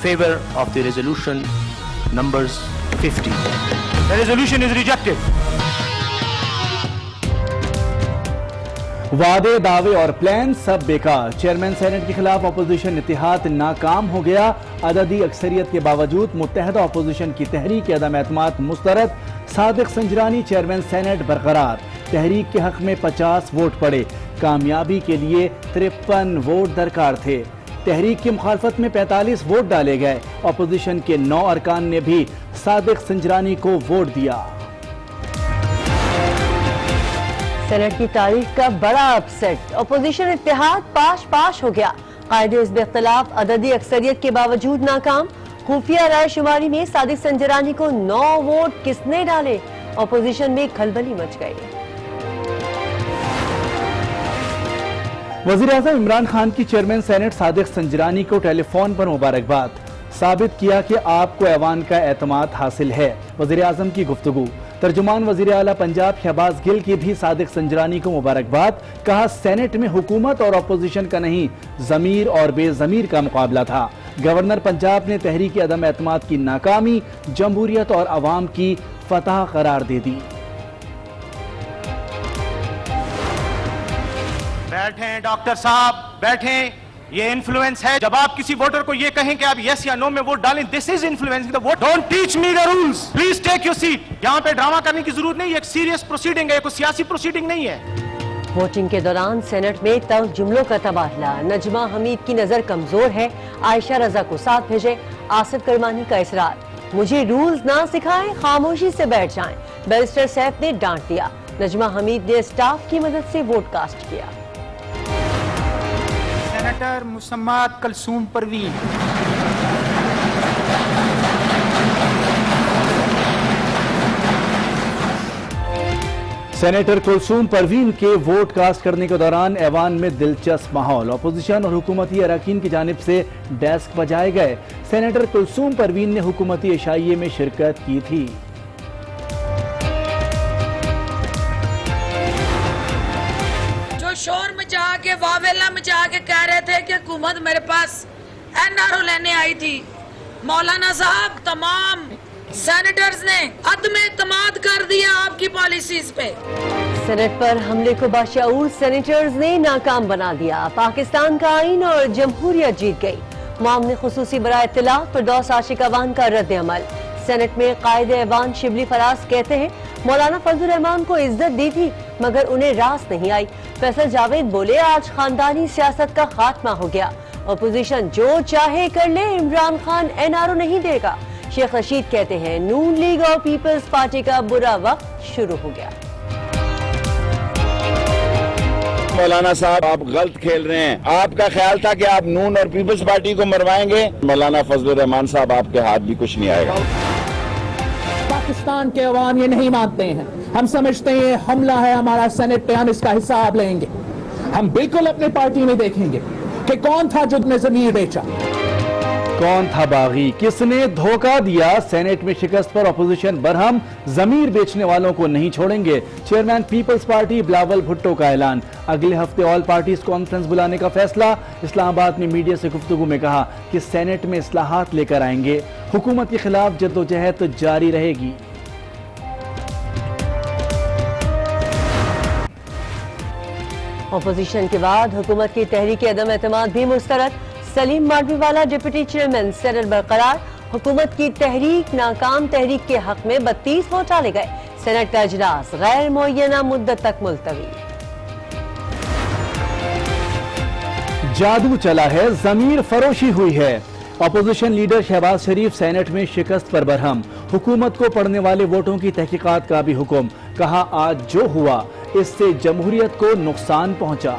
favor of the resolution numbers 50. The resolution is rejected. وعدے دعوے اور پلان سب بیکار. چیئرمین سینٹ کے خلاف اپوزیشن اتحاد ناکام ہو گیا. عددی اکثریت کے باوجود متحدہ اپوزیشن کی تحریک عدم اعتماد مسترد. صادق سنجرانی چیئرمین سینٹ برقرار. تحریک کے حق میں 50 ووٹ پڑے. کامیابی کے لیے 53 ووٹ درکار تھے. تحریک کی مخالفت میں 45 ووٹ ڈالے گئے. اپوزیشن کے 9 ارکان نے بھی صادق سنجرانی کو ووٹ دیا. سینٹ کی تاریخ کا بڑا اپسیٹ. اپوزیشن اتحاد پاش ہو گیا. قائد حزب اختلاف عددی اکثریت کے باوجود ناکام. خفیہ رائے شماری میں صادق سنجرانی کو 9 ووٹ کس نے ڈالے؟ اپوزیشن میں کھلبلی مچ گئی. وزیر اعظم عمران خان کی چیئرمین سینٹ صادق سنجرانی کو ٹیلی فون پر مبارکباد. ثابت کیا کہ آپ کو ایوان کا اعتماد حاصل ہے. وزیر اعظم کی گفتگو. ترجمان وزیر اعلیٰ پنجاب شہباز گل کی بھی صادق سنجرانی کو مبارکباد. کہا سینٹ میں حکومت اور اپوزیشن کا نہیں، ضمیر اور بے ضمیر کا مقابلہ تھا. گورنر پنجاب نے تحریک عدم اعتماد کی ناکامی جمہوریت اور عوام کی فتح قرار دے دی. بیٹھیں ڈاکٹر صاحب بیٹھیں. یہ انفلوئنس ہے. جب آپ کسی ووٹر کو یہ کہیں کہ آپ یس یا نو میں ووٹ ڈالیں، this is influencing the vote. Don't teach me the rules. Please take your seat. یہاں پہ ڈرامہ کرنے کی ضرورت نہیں. یہ ایک سیریس پروسیڈنگ ہے، یہ کوئی سیاسی پروسیڈنگ نہیں ہے. ووٹنگ کے دوران سینٹ میں تلخ جملوں کا تبادلہ. نجمہ حمید کی نظر کمزور ہے، عائشہ رضا کو ساتھ بھیجے. آصف کرمانی کا اصرار، مجھے رولز نہ سکھائیں، خاموشی سے بیٹھ جائیں. بیرسٹر سیف نے ڈانٹ دیا. نجمہ حمید نے اسٹاف کی مدد سے ووٹ کاسٹ کیا. سینیٹر مسمات کلثوم پروین. سینیٹر کلثوم پروین کے ووٹ کاسٹ کرنے کے دوران ایوان میں دلچسپ ماحول. اپوزیشن اور حکومتی اراکین کی جانب سے ڈیسک بجائے گئے. سینیٹر کلثوم پروین نے حکومتی عشائیے میں شرکت کی تھی. شور مچا کے واویلا مچا کے کہہ رہے تھے کہ حکومت میرے پاس این آر او لینے آئی تھی. مولانا صاحب تمام سینیٹرز نے عدم اعتماد کر دیا آپ کی پالیسیز پہ. سینٹ پر حملے کو باشعور سینیٹرز نے ناکام بنا دیا. پاکستان کا آئین اور جمہوریت جیت گئی. معاملے خصوصی برائے اطلاع فردوس عاشق اوان کا رد عمل. سینٹ میں قائد ایوان شبلی فراز کہتے ہیں مولانا فضل الرحمان کو عزت دی تھی مگر انہیں راس نہیں آئی. فیصل جاوید بولے آج خاندانی سیاست کا خاتمہ ہو گیا. اپوزیشن جو چاہے کر لے، Imran Khan N R O نہیں دے گا. شیخ رشید کہتے ہیں نون لیگ اور پیپلز پارٹی کا برا وقت شروع ہو گیا. مولانا صاحب آپ غلط کھیل رہے ہیں. آپ کا خیال تھا کہ آپ نون اور پیپلز پارٹی کو مروائیں گے. مولانا فضل الرحمان صاحب آپ کے ہاتھ بھی کچھ نہیں آئے گا. پاکستان کے عوام یہ نہیں مانتے ہیں. ہم سمجھتے ہیں یہ حملہ ہے ہمارا سینٹ پہ، ہم اس کا حساب لیں گے. ہم بالکل اپنے پارٹی میں دیکھیں گے کہ کون تھا جو نے ضمیر بیچا، کون تھا باغی، کس نے دھوکہ دیا. سینٹ میں شکست پر اپوزیشن برہم، ضمیر بیچنے والوں کو نہیں چھوڑیں گے. Chairman peoples party Bilawal Bhutto کا اعلان. اگلے ہفتے آل پارٹیز کانفرنس بلانے کا فیصلہ. اسلام آباد میں میڈیا سے گفتگو میں کہا کہ سینٹ میں اصلاحات لے کر آئیں گے. حکومت کے خلاف جدوجہد جاری رہے گی. اپوزیشن کے بعد حکومت کی تحریک عدم اعتماد بھی مسترد. سلیم ماڈوی والا ڈپٹی چیئرمین سینٹ برقرار. حکومت کی تحریک ناکام. تحریک کے حق میں 32 ووٹ ڈالے گئے. سینٹ کا اجلاس غیر معینہ مدت تک ملتوی. جادو چلا ہے، ضمیر فروشی ہوئی ہے. اپوزیشن لیڈر شہباز شریف سینٹ میں شکست پر برہم. حکومت کو پڑنے والے ووٹوں کی تحقیقات کا بھی حکم. کہا آج جو ہوا اس سے جمہوریت کو نقصان پہنچا.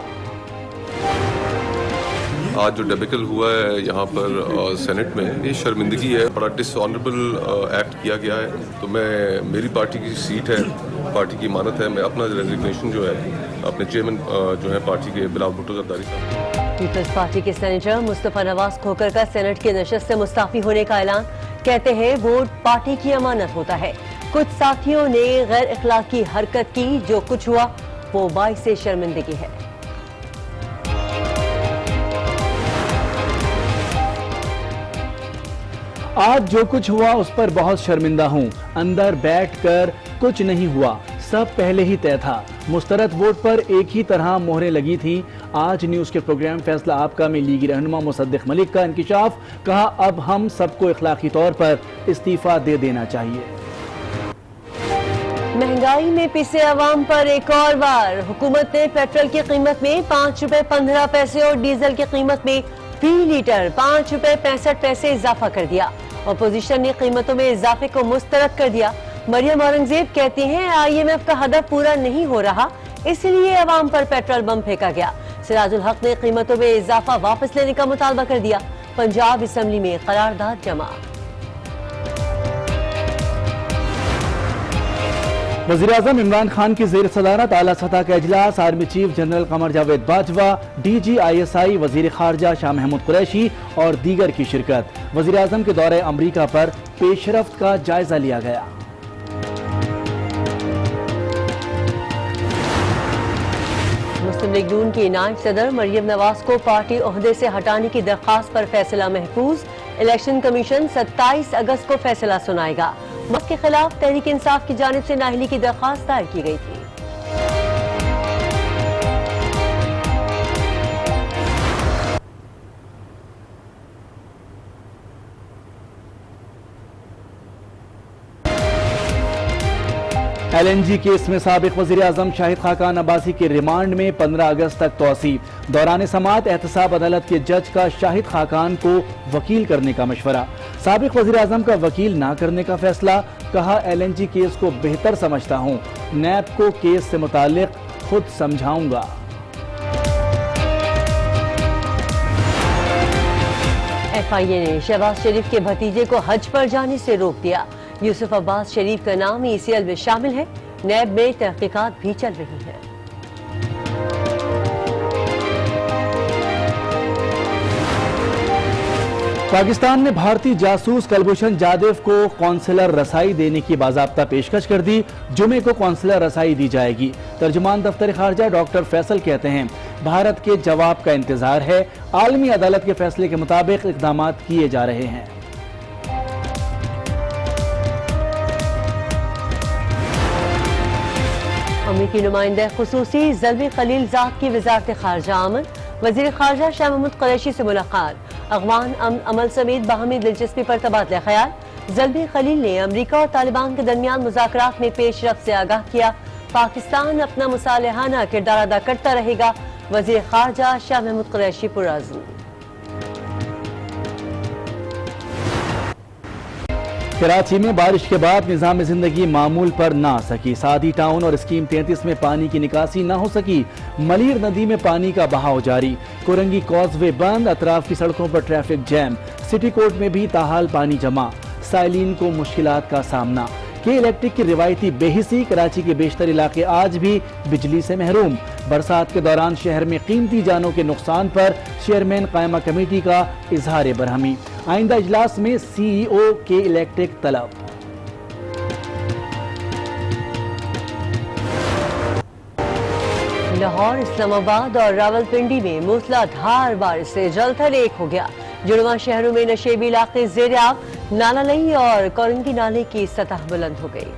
آج جو ڈیبیکل ہوا ہے یہاں پر سینٹ میں، یہ شرمندگی ہے. بڑا ڈس آنریبل ایکٹ کیا گیا ہے. تو میری پارٹی کی سیٹ ہے، پارٹی کی امانت ہے. میں اپنا ریزگنیشن جو ہے اپنے چیئرمین جو ہے پارٹی کے بلاول بھٹو زرداری صاحب. پیپلز پارٹی کے سینیٹر مصطفیٰ نواز کھوکر کا سینٹ کی نشست سے مستعفی ہونے کا اعلان. کہتے ہیں ووٹ پارٹی کی امانت ہوتا ہے. کچھ ساتھیوں نے غیر اخلاقی حرکت کی. جو کچھ ہوا وہ باعث شرمندگی ہے. آج جو کچھ ہوا اس پر بہت شرمندہ ہوں. اندر بیٹھ کر کچھ نہیں ہوا, سب پہلے ہی طے تھا. مسترد ووٹ پر ایک ہی طرح مہریں لگی تھیں. آج نیوز کے پروگرام فیصلہ آپ کا میں لیگی رہنما مصدق ملک کا انکشاف. کہا اب ہم سب کو اخلاقی طور پر استعفیٰ دے دینا چاہیے. مہنگائی میں پسے عوام پر ایک اور وار. حکومت نے پیٹرول کی قیمت میں 5 روپے 15 پیسے اور ڈیزل کی قیمت میں فی لیٹر 5 روپے 65 پیسے اضافہ کر دیا. اپوزیشن نے قیمتوں میں اضافے کو مسترد کر دیا. مریم اورنگزیب کہتی ہیں IMF کا ہدف پورا نہیں ہو رہا, اس لیے عوام پر پیٹرول بم پھینکا گیا. سراج الحق نے قیمتوں میں اضافہ واپس لینے کا مطالبہ کر دیا. پنجاب اسمبلی میں قرارداد جمع. وزیراعظم عمران خان کی زیر صدارت اعلیٰ سطح کا اجلاس. Army chief general Qamar Javed Bajwa, DG ISI وزیر خارجہ شاہ محمود قریشی اور دیگر کی شرکت. وزیراعظم کے دورہ امریکہ پر پیش رفت کا جائزہ لیا گیا. مسلم لیگ نون کی نائب صدر مریم نواز کو پارٹی عہدے سے ہٹانے کی درخواست پر فیصلہ محفوظ. الیکشن کمیشن 27 اگست کو فیصلہ سنائے گا. مس کے خلاف تحریک انصاف کی جانب سے نااہلی کی درخواست دائر کی گئی تھی. LNG کیس میں سابق وزیر اعظم شاہد خاقان عباسی کے ریمانڈ میں 15 اگست تک توسیع. دوران سماعت احتساب عدالت کے جج کا شاہد خاقان کو وکیل کرنے کا مشورہ. سابق وزیر اعظم کا وکیل نہ کرنے کا فیصلہ. کہا LNG کیس کو بہتر سمجھتا ہوں, نیب کو کیس سے متعلق خود سمجھاؤں گا. FIA نے شہباز شریف کے بھتیجے کو حج پر جانے سے روک دیا. یوسف عباس شریف کا نام ECL میں شامل ہے. نیب میں تحقیقات بھی چل رہی ہیں. پاکستان نے بھارتی جاسوس کلبھوشن جادیو کو قونصلر رسائی دینے کی باضابطہ پیشکش کر دی. جمعے کو قونصلر رسائی دی جائے گی. ترجمان دفتر خارجہ ڈاکٹر فیصل کہتے ہیں بھارت کے جواب کا انتظار ہے. عالمی عدالت کے فیصلے کے مطابق اقدامات کیے جا رہے ہیں. امریکی نمائندہ خصوصی زلمی خلیل زاد کی وزارت خارجہ آمد. وزیر خارجہ شاہ محمود قریشی سے ملاقات. افغان عمل سمیت باہمی دلچسپی پر تبادلہ خیال. زلمی خلیل نے امریکہ اور طالبان کے درمیان مذاکرات میں پیش رفت سے آگاہ کیا. پاکستان اپنا مصالحانہ کردار ادا کرتا رہے گا. وزیر خارجہ شاہ محمود قریشی پرعزم. کراچی میں بارش کے بعد نظام زندگی معمول پر نہ آ سکی. سعدی ٹاؤن اور اسکیم 33 میں پانی کی نکاسی نہ ہو سکی. ملیر ندی میں پانی کا بہاؤ جاری. کورنگی کاز وے بند. اطراف کی سڑکوں پر ٹریفک جیم. سٹی کورٹ میں بھی تاحال پانی جمع. سائلین کو مشکلات کا سامنا. کے الیکٹرک کی روایتی بے حسی. کراچی کے بیشتر علاقے آج بھی بجلی سے محروم. برسات کے دوران شہر میں قیمتی جانوں کے نقصان پر چیئرمین قائمہ کمیٹی کا اظہار برہمی. آئندہ اجلاس میں CEO کے الیکٹرک طلب. لاہور، اسلام آباد اور راولپنڈی میں موسلا دھار بارش سے جل تھل ایک ہو گیا. جڑواں شہروں میں نشیبی علاقے زیر آب. نالا لئی اور کورنگی نالے کی سطح بلند ہو گئی.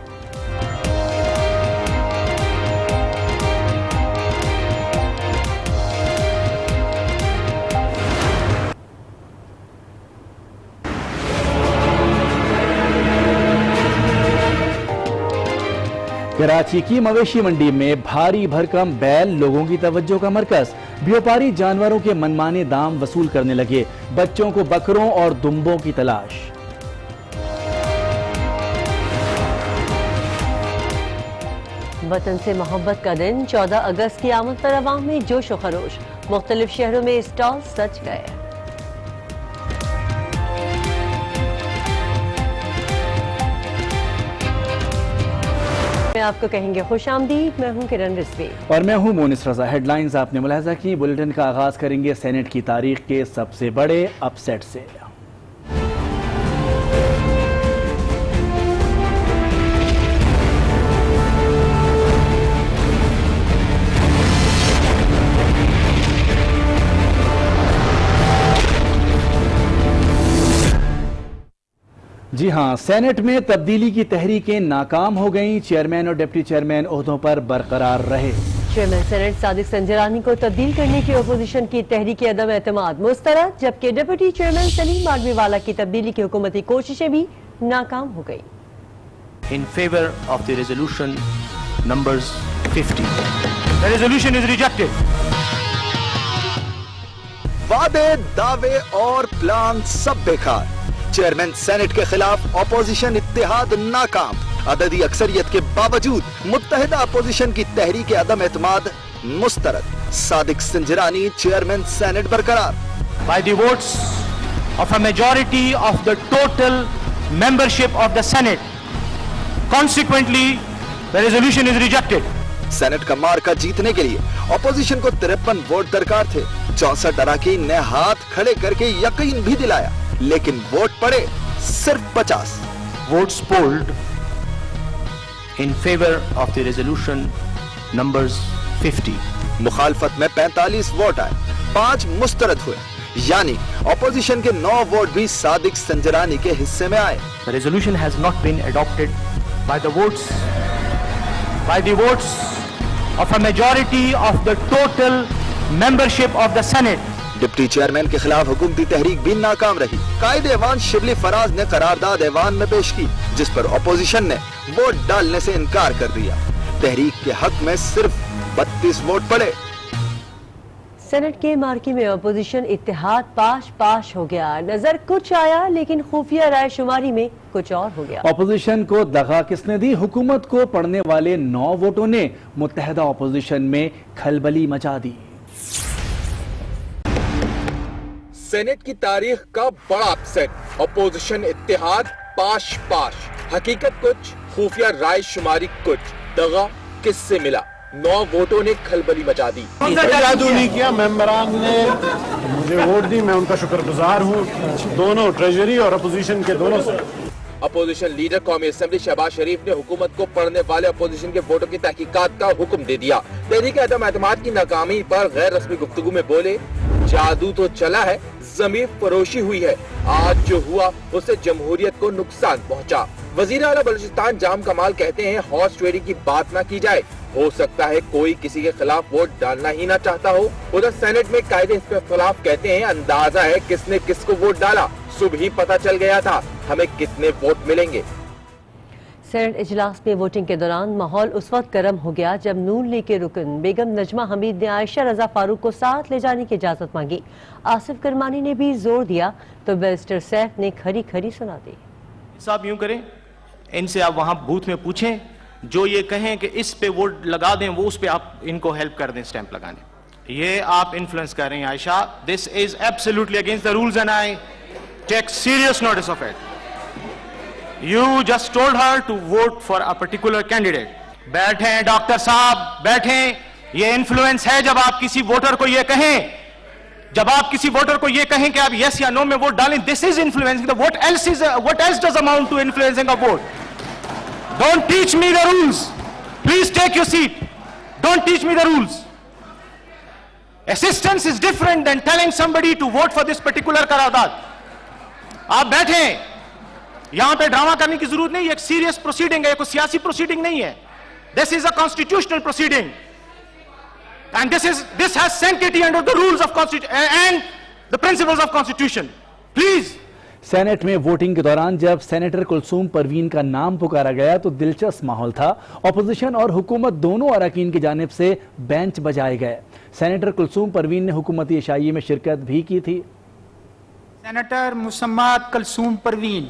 کراچی کی مویشی منڈی میں بھاری بھرکم بیل لوگوں کی توجہ کا مرکز. بیوپاری جانوروں کے منمانے دام وصول کرنے لگے. بچوں کو بکروں اور دمبوں کی تلاش. وطن سے محبت کا دن 14 اگست کی آمد پر عوام میں جوش و خروش. مختلف شہروں میں اسٹال سج گئے. میں آپ کو کہیں گے خوش آمدید. میں ہوں کرن رضوی اور میں ہوں مونس رضا. ہیڈ لائنز آپ نے ملاحظہ کی. بلیٹن کا آغاز کریں گے سینٹ کی تاریخ کے سب سے بڑے اپ سیٹ سے. جی ہاں، سینٹ میں تبدیلی کی تحریکیں ناکام ہو گئیں، چیئرمین اور ڈپٹی چیئرمین عہدوں پر برقرار رہے۔ چیئرمین سینٹ صادق سنجرانی کو تبدیل کرنے کی اپوزیشن کی تحریک عدم اعتماد مسترد، جبکہ ڈپٹی چیئرمین سلیم ماڈوی والا کی تبدیلی کی حکومتی کوششیں بھی ناکام ہو گئی۔ In favor of the resolution numbers 50. The resolution is rejected. وعدے، دعوے اور پلان سب بیکار، چیئرمین سینٹ کے خلاف اپوزیشن اتحاد ناکام، عددی اکثریت کے باوجود متحدہ اپوزیشن کی تحریک عدم اعتماد مسترد، صادق سنجرانی چیئرمین سینٹ برقرار۔ By the votes of a majority of the total membership of the Senate. Consequently, the resolution is rejected. Senate کا مارکا جیتنے کے لیے اپوزیشن کو 53 ووٹ درکار تھے۔ 64 اراکین نے ہاتھ کھڑے کر کے یقین بھی دلایا، لیکن ووٹ پڑے صرف 50۔ Votes polled in favor of the resolution numbers 50. مخالفت میں 45 ووٹ آئے، 5 مسترد ہوئے، یعنی اپوزیشن کے 9 ووٹ بھی صادق سنجرانی کے حصے میں آئے۔ The resolution has not been adopted by the votes of a majority of the total membership of the Senate. Deputy chairman کے خلاف حکومتی تحریک بھی ناکام رہی۔ قائد ایوان شبلی فراز نے قرارداد ایوان میں پیش کی، جس پر اپوزیشن نے ووٹ ڈالنے سے انکار کر دیا۔ تحریک کے حق میں صرف 32 ووٹ پڑے۔ سینٹ کے مارکی میں اپوزیشن اتحاد پاش ہو گیا، نظر کچھ آیا لیکن خفیہ رائے شماری میں کچھ اور ہو گیا۔ اپوزیشن کو دغا کس نے دی؟ حکومت کو پڑنے والے 9 ووٹوں نے متحدہ اپوزیشن میں کھلبلی مچا دی۔ سینٹ کی تاریخ کا بڑا اپسیٹ، اپوزیشن اتحاد پاش، حقیقت کچھ، خفیہ رائے شماری کچھ، دغا کس سے ملا؟ 9 ووٹوں نے کھلبلی مچا دی۔ جادو نہیں کیا، ممبران نے مجھے ووٹ دی، میں ان کا شکر گزار ہوں، دونوں ٹریجری اور اپوزیشن کے دونوں سے۔ اپوزیشن لیڈر قومی اسمبلی شہباز شریف نے حکومت کو پڑھنے والے اپوزیشن کے ووٹوں کی تحقیقات کا حکم دے دیا۔ تحریک عدم اعتماد کی ناکامی پر غیر رسمی گفتگو میں بولے، جادو تو چلا ہے، ضمیر فروشی ہوئی ہے، آج جو ہوا اس سے جمہوریت کو نقصان پہنچا۔ وزیر اعلیٰ بلوچستان جام کمال کہتے ہیں ہارس ٹریڈنگ کی بات نہ کی جائے، ہو سکتا ہے کوئی کسی کے خلاف ووٹ ڈالنا ہی نہ چاہتا ہو۔ ادھر سینٹ میں قائد اختلاف کہتے ہیں اندازہ ہے کس نے کس کو ووٹ ڈالا، صبح ہی پتہ چل گیا تھا ہمیں کتنے ووٹ ملیں گے۔ سینٹ اجلاس میں ووٹنگ کے دوران ماحول اس وقت گرم ہو گیا جب نون لیگ کے رکن بیگم نجمہ حمید نے عائشہ رضا فاروق کو ساتھ لے جانے کی اجازت مانگی۔ آصف کرمانی نے بھی زور دیا تو بیرسٹر سیف نے کھری کھری سنا دی۔ صاحب یوں کریں، ان سے آپ وہاں بوتھ میں پوچھیں، جو یہ کہیں کہ اس پہ ووٹ لگا دیں وہ اس پہ آپ ان کو ہیلپ کر دیں سٹیمپ لگانے۔ یہ آپ انفلوئنس کر رہے ہیں Ayesha, this is absolutely against the rules and I take serious notice of it. You just told her to vote for a particular candidate. بیٹھیں ڈاکٹر صاحب، بیٹھیں۔ یہ انفلوئنس ہے جب آپ کسی ووٹر کو یہ کہیں کہ آپ یس یا نو میں ووٹ ڈالیں، this is influencing. What else does amount to influencing a vote? Don't teach me the rules. Please take your seat. Don't teach me the rules. Assistance is different than telling somebody to vote for this particular قرارداد. آپ بیٹھیں، یہاں پہ drama کرنے کی ضرورت نہیں، ایک سیریس پروسیڈنگ ہے، کوئی سیاسی پروسیڈنگ نہیں ہے۔ This is a constitutional proceeding. And this has sanctity under the rules of Constitution and the principles of Constitution. Please. Senate میں ووٹنگ کے دوران جب سینیٹر کلثوم پروین کا نام پکارا گیا تو دلچسپ ماحول تھا۔ اپوزیشن اور حکومت دونوں اراکین کی جانب سے بینچ بجائے گئے۔ سینیٹر کلثوم پروین نے حکومتی عشائیے میں شرکت بھی کی تھی۔ سینیٹر مسمات کلثوم پروین۔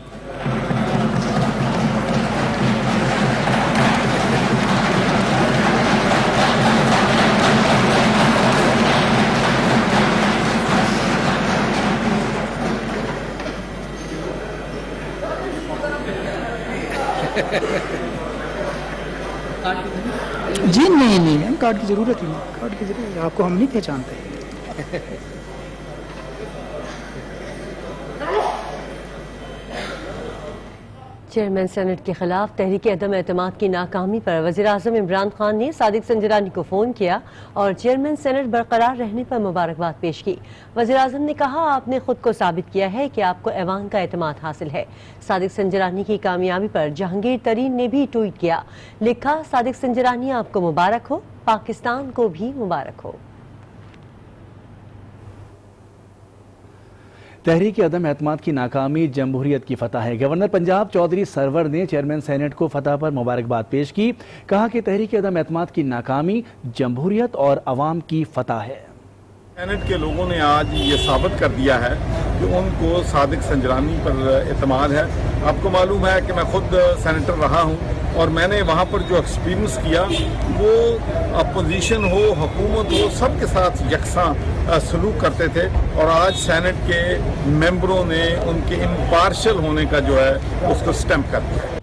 جی نہیں میم، کارڈ کی ضرورت ہی نہیں، کارڈ کی ضرورت ہے، آپ کو ہم نہیں پہچانتے۔ چیئرمین سینٹ کے خلاف تحریک عدم اعتماد کی ناکامی پر وزیراعظم عمران خان نے صادق سنجرانی کو فون کیا اور چیئرمین سینٹ برقرار رہنے پر مبارکباد پیش کی۔ وزیراعظم نے کہا، آپ نے خود کو ثابت کیا ہے کہ آپ کو ایوان کا اعتماد حاصل ہے۔ صادق سنجرانی کی کامیابی پر جہانگیر ترین نے بھی ٹویٹ کیا، لکھا، صادق سنجرانی آپ کو مبارک ہو، پاکستان کو بھی مبارک ہو۔ تحریک عدم اعتماد کی ناکامی جمہوریت کی فتح ہے۔ گورنر پنجاب چودھری سرور نے چیئرمین سینٹ کو فتح پر مبارکباد پیش کی، کہا کہ تحریک عدم اعتماد کی ناکامی جمہوریت اور عوام کی فتح ہے۔ سینٹ کے لوگوں نے آج یہ ثابت کر دیا ہے کہ ان کو صادق سنجرانی پر اعتماد ہے۔ آپ کو معلوم ہے کہ میں خود سینیٹر رہا ہوں اور میں نے وہاں پر جو ایکسپیرینس کیا وہ اپوزیشن ہو، حکومت ہو، سب کے ساتھ یکساں سلوک کرتے تھے، اور آج سینٹ کے ممبروں نے ان کے امپارشل ہونے کا جو ہے اس کو سٹیمپ کر دیا۔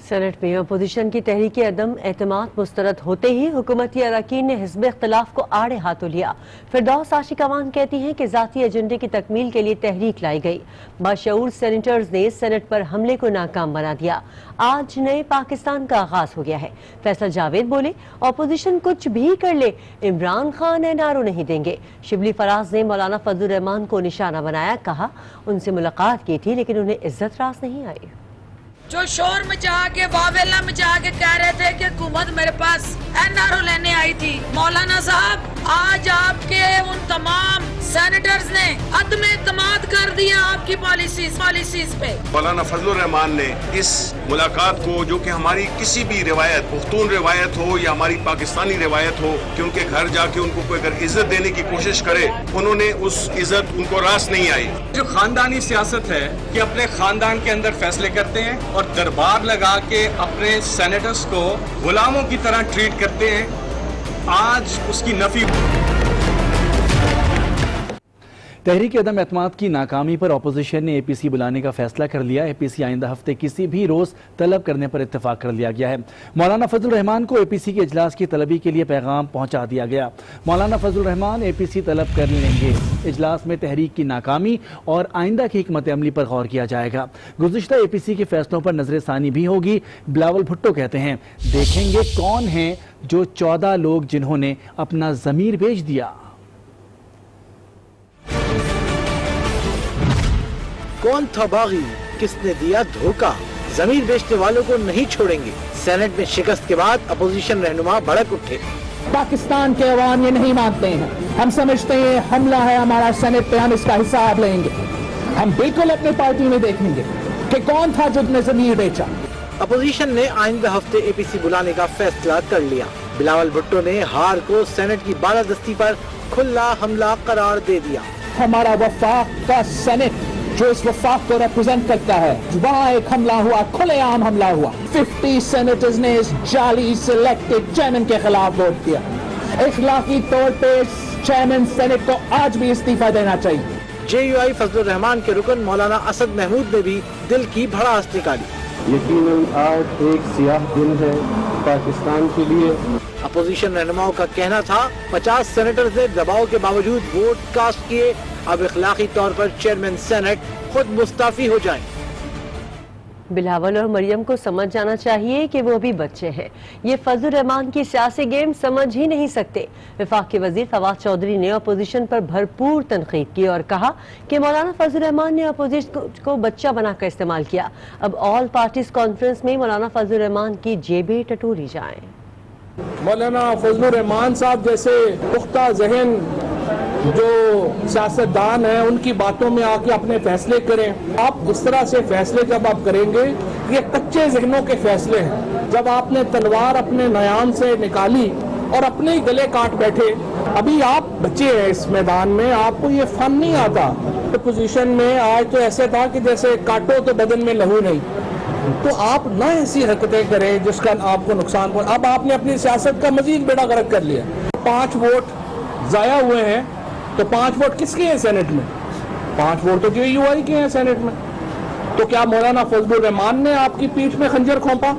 سینٹ میں اپوزیشن کی تحریک عدم اعتماد مسترد ہوتے ہی حکومتی اراکین نے حزب اختلاف کو آڑے ہاتھوں لیا۔ فردوس عاشق اوان کہتی ہیں کہ ذاتی ایجنڈے کی تکمیل کے لیے تحریک لائی گئی۔ باشعور سینیٹرز نے سینٹ پر حملے کو ناکام بنا دیا۔ آج نئے پاکستان کا آغاز ہو گیا ہے۔ فیصل جاوید بولے، اپوزیشن کچھ بھی کر لے، Imran Khan N R O نہیں دیں گے۔ شبلی فراز نے مولانا فضل الرحمان کو نشانہ بنایا، کہا ان سے ملاقات کی تھی لیکن انہیں عزت راس نہیں آئی۔ جو شور مچا کے واویلا مچا کے کہہ رہے تھے کہ حکومت میرے پاس این آر او لینے آئی تھی، مولانا صاحب آج آپ کے ان تمام سینیٹرز نے عدم اعتماد کر دیا آپ کی پالیسیز پہ۔ مولانا فضل الرحمان نے اس ملاقات کو، جو کہ ہماری کسی بھی روایت، پختون روایت ہو یا ہماری پاکستانی روایت ہو کہ ان کے گھر جا کے ان کو کوئی اگر عزت دینے کی کوشش کرے، انہوں نے اس عزت ان کو راس نہیں آئی۔ جو خاندانی سیاست ہے کہ اپنے خاندان کے اندر فیصلے کرتے ہیں اور دربار لگا کے اپنے سینیٹرز کو غلاموں کی طرح ٹریٹ کرتے ہیں، آج اس کی نفی۔ تحریک عدم اعتماد کی ناکامی پر اپوزیشن نے اے پی سی بلانے کا فیصلہ کر لیا۔ اے پی سی آئندہ ہفتے کسی بھی روز طلب کرنے پر اتفاق کر لیا گیا ہے۔ مولانا فضل الرحمان کو اے پی سی کے اجلاس کی طلبی کے لیے پیغام پہنچا دیا گیا۔ مولانا فضل الرحمان اے پی سی طلب کر لیں گے۔ اجلاس میں تحریک کی ناکامی اور آئندہ کی حکمت عملی پر غور کیا جائے گا۔ گزشتہ اے پی سی کے فیصلوں پر نظر ثانی بھی ہوگی۔ بلاول بھٹو کہتے ہیں، دیکھیں گے کون ہیں جو 14 لوگ جنہوں نے اپنا ضمیر بیچ دیا۔ کون تھا باغی، کس نے دیا دھوکہ، ضمیر بیچنے والوں کو نہیں چھوڑیں گے۔ سینٹ میں شکست کے بعد اپوزیشن رہنما بھڑک اٹھے۔ پاکستان کے عوام یہ نہیں مانتے ہیں، ہم سمجھتے ہیں حملہ ہے ہمارا سینٹ پہ، ہم اس کا حساب لیں گے۔ ہم بالکل اپنے پارٹی میں دیکھیں گے کہ کون تھا جس نے ضمیر بیچا۔ اپوزیشن نے آئندہ ہفتے اے پی سی بلانے کا فیصلہ کر لیا۔ بلاول بھٹو نے ہار کو سینٹ کی بالادستی پر کھلا حملہ قرار دے دیا۔ ہمارا وفاق کا سینٹ جو اس وفاق کو ریپرزینٹ کرتا ہے، وہاں ایک حملہ ہوا، کھلے عام حملہ ہوا۔ 50 سینیٹرز نے اس جعلی سلیکٹڈ چیئرمین کے خلاف ووٹ کیا۔ اخلاقی طور پہ چیئرمین سینٹ کو آج بھی استعفیٰ دینا چاہیے۔ جے یو آئی فضل الرحمان کے رکن مولانا اسد محمود نے بھی دل کی بھڑاس نکالی۔ یقیناً آج ایک سیاہ دن ہے پاکستان کے لیے۔ اپوزیشن رہنماؤں کا کہنا تھا 50 سینیٹرز نے دباؤ کے باوجود ووٹ کاسٹ کیے، اب اخلاقی طور پر چیئرمین سینٹ خود مستعفی ہو جائیں۔ بلاول اور مریم کو سمجھ جانا چاہیے کہ وہ بھی بچے ہیں، یہ فضل الرحمان کی سیاسی گیم سمجھ ہی نہیں سکتے۔ وفاق کے وزیر فواد چودھری نے اپوزیشن پر بھرپور تنقید کی اور کہا کہ مولانا فضل الرحمان نے اپوزیشن کو بچہ بنا کر استعمال کیا۔ اب آل پارٹیز کانفرنس میں مولانا فضل الرحمان کی جیبیں ٹٹولی جائیں۔ مولانا فضل الرحمان صاحب جیسے پختہ ذہن جو سیاستدان ہیں، ان کی باتوں میں آ کے اپنے فیصلے کریں۔ آپ اس طرح سے فیصلے جب آپ کریں گے، یہ کچے ذہنوں کے فیصلے ہیں۔ جب آپ نے تلوار اپنے نیام سے نکالی اور اپنے ہی گلے کاٹ بیٹھے، ابھی آپ بچے ہیں اس میدان میں، آپ کو یہ فن نہیں آتا۔ پوزیشن میں آج تو ایسے تھا کہ جیسے کاٹو تو بدن میں لہو نہیں، تو آپ نہ ایسی حرکتیں کریں جس کا آپ کو نقصان پہنچے۔ اب آپ نے اپنی سیاست کا مزید بیڑا غرق کر لیا۔ 5 ووٹ ضائع ہوئے ہیں، تو 5 ووٹ کس کے ہیں سینٹ میں؟ 5 ووٹ تو جے یو آئی کے ہیں سینٹ میں۔ تو کیا مولانا فضل الرحمان نے آپ کی پیٹھ میں خنجر کھونپا؟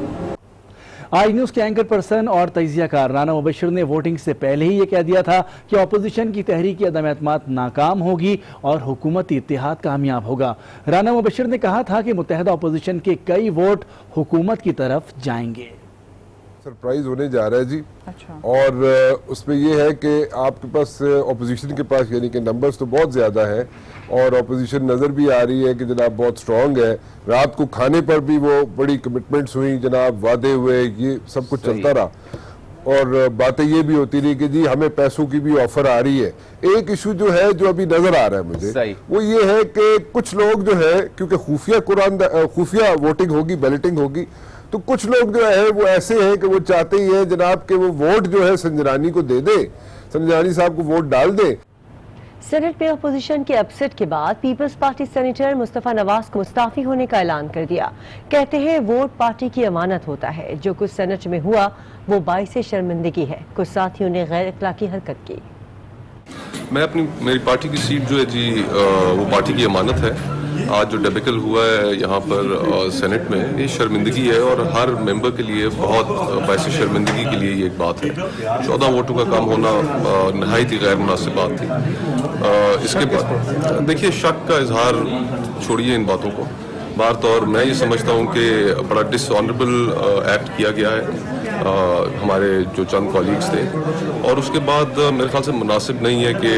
آج نیوز کے اینکر پرسن اور تجزیہ کار رانا مبشر نے ووٹنگ سے پہلے ہی یہ کہہ دیا تھا کہ اپوزیشن کی تحریک عدم اعتماد ناکام ہوگی اور حکومتی اتحاد کامیاب ہوگا۔ رانا مبشر نے کہا تھا کہ متحدہ اپوزیشن کے کئی ووٹ حکومت کی طرف جائیں گے۔ سرپرائز ہونے جا رہا ہے جی، اور اس میں یہ ہے کہ آپ کے پاس اپوزیشن کے پاس یعنی کہ نمبرز تو بہت زیادہ ہیں اور اپوزیشن نظر بھی آ رہی ہے کہ جناب بہت سٹرونگ ہے۔ رات کو کھانے پر بھی وہ بڑی کمٹمنٹس ہوئی جناب، وعدے ہوئے، یہ سب کچھ چلتا رہا اور باتیں یہ بھی ہوتی رہی کہ جی ہمیں پیسوں کی بھی آفر آ رہی ہے۔ ایک ایشو جو ہے جو ابھی نظر آ رہا ہے مجھے وہ یہ ہے کہ کچھ لوگ جو ہے کیونکہ خفیہ ووٹنگ ہوگی، بیلٹنگ ہوگی، تو کچھ لوگ جو ہے وہ ایسے ہیں کہ وہ چاہتے ہی ہیں جناب کہ وہ ووٹ جو ہے سنجرانی کو دے دے، سنجرانی صاحب کو ووٹ ڈال دے۔ سینٹ میں اپوزیشن کے اپسیٹ کے بعد پیپلز پارٹی سینیٹر مصطفیٰ نواز کو مستعفی ہونے کا اعلان کر دیا۔ کہتے ہیں ووٹ پارٹی کی امانت ہوتا ہے، جو کچھ سینٹ میں ہوا وہ باعث شرمندگی ہے۔ کچھ ساتھیوں نے غیر اخلاقی حرکت کی۔ میری پارٹی کی سیٹ جو ہے جی وہ پارٹی کی امانت ہے۔ آج جو ڈیبیکل ہوا ہے یہاں پر سینٹ میں، یہ شرمندگی ہے اور ہر ممبر کے لیے بہت باعث شرمندگی کے لیے یہ ایک بات ہے۔ 14 ووٹوں کا کام ہونا نہایت ہی غیر مناسب بات تھی۔ اس کے بعد دیکھیے شک کا اظہار چھوڑیے ان باتوں کو۔ بار طور میں یہ سمجھتا ہوں کہ بڑا ڈس آنریبل ایکٹ کیا گیا ہے ہمارے جو چند کولیگز تھے، اور اس کے بعد میرے خیال سے مناسب نہیں ہے کہ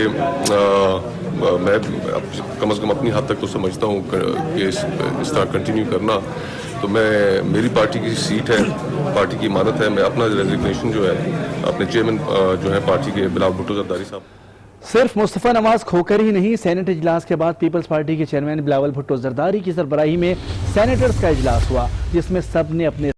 میں کم از کم اپنی حد تک تو سمجھتا ہوں کہ اس طرح کنٹینیو کرنا، تو میری پارٹی کی سیٹ ہے، پارٹی کی امانت ہے، میں اپنا ریزگنیشن جو ہے اپنے چیئرمین جو ہے پارٹی کے بلاول بھٹو زرداری صاحب۔ صرف مصطفیٰ نواز کھوکر ہی نہیں، سینٹ اجلاس کے بعد پیپلز پارٹی کے چیئرمین بلاول بھٹو زرداری کی سربراہی میں سینیٹرز کا اجلاس ہوا، جس میں سب نے اپنے